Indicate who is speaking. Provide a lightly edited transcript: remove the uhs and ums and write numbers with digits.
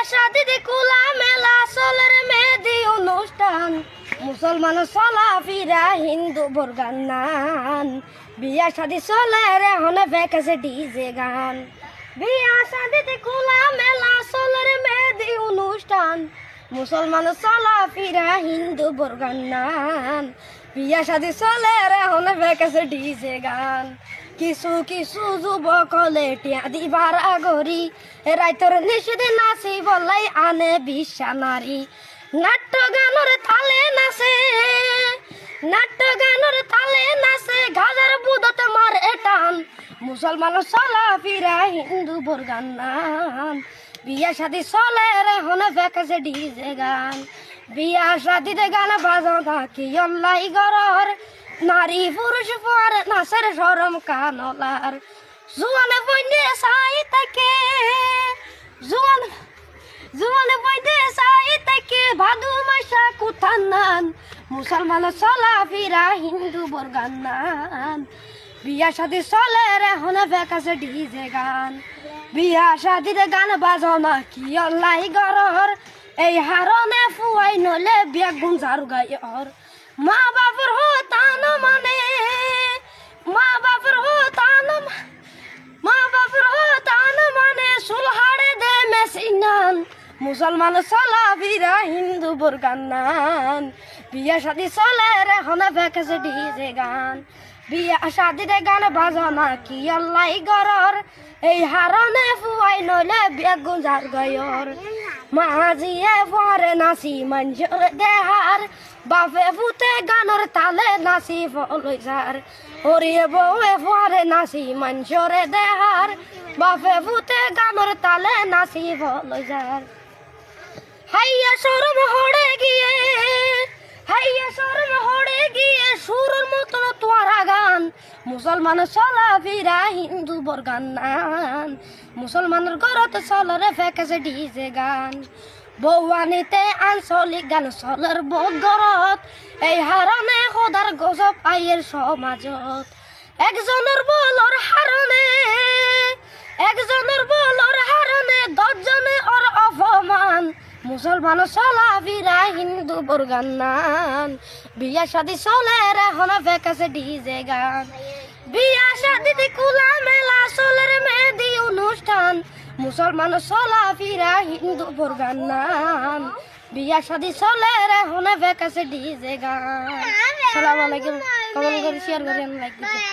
Speaker 1: শাদিতে কুলা মেলা চলের মেহেদি অনুষ্ঠান মুসলমান চলা ফিরা হিন্দু বর্গান নান বিয়া শাদি চলে রে হনে বেকেছে ডিজে গান বিয়া শাদিতে কুলা মেলা চলের মেহেদি অনুষ্ঠান মুসলমান চলা ফিরা হিন্দু বর্গান নান বিয়া শাদি চলে রে হনে বেকেছে ডিজে গান কিছু কিছু যুবক হলে টিয়া দিবার আগরি রাইতর নিষেধে নাচি বলাই আনে বিশ্বা নারী নাট্য গানের তালে নাচে গাজার বুদতে মারে টান মুসলমান চলা ফিরা হিন্দু বর্গান নাম বিয়া শাদি চলে রে হনে বেকেছে ডিজে গান বিয়া শাদিতে গান বাজনা কি অল্লাই গরর নারী পুরুষ পর নাচের সরম কানলার জুয়ানে বইনে চাই তাকে জুয়ানে বইনে চাই তাকে ভাদু মাসা কুথান নান মুসলমান চলা ফিরা হিন্দু বর্গান নান বিয়া শাদি চলে রে হনে বেকাছে ডিজে গান বিয়া শাদিতে গান বাজনা কি অল্লাই গরর এই হারনে ফুয়াই নলে বিয়া গুঞ্জার গায়র মা বাপের হতান মানে সুলহাড়ে দে মেসিনান মুসলমান চলা ফিরা হিন্দু বর্গান নান বিয়া শাদি চলে রে হনে বেকেছে ডিজে গান বিয়া শাদিতে গান বাজনা কি আল্লাই গরর এই হারনে ফুয়াই নইলে বিয়া গুঞ্জার গয়র মাঝিয়ে পরে নাচি মঞ্জুর দেহার বাপে ভূতে গানের তালে নাচি ফলই যার হরিয়ে বউয়ে পরে নাচি মঞ্জুরে দেহার বাপে ভূতে গানের তালে নাচি ফলই যার হাইয়া শরম হড়ে গিয়ে সুরের মতন তোরা গান মুসলমান চলা ফিরা হিন্দু বর্গান নান মুসলমানের ঘরত চলরে ফেকেছে ডিজে গান বৌয়ানিতে আঞ্চলিক গান চলের বগরত এই হারনে খোদার গজব আইয়ের সমাজত একজনের বলর হারনে দশজনে ওর অপমান মুসলমান চলা ফিরা হিন্দু বর্গান নান বিয়া শাদি চলে রে হনে বেকেছে ডিজে গান বিয়া শাদিতে কুলা মেলা চলের মেহেদি অনুষ্ঠান মুসলমান চলা ফিরা হিন্দু বর্গান নান বিয়া শাদি চলে রে হনে বেকেছে ডিজে গান। আসসালামু আলাইকুম, কমেন্ট করে শেয়ার করেন, লাইক দিবেন।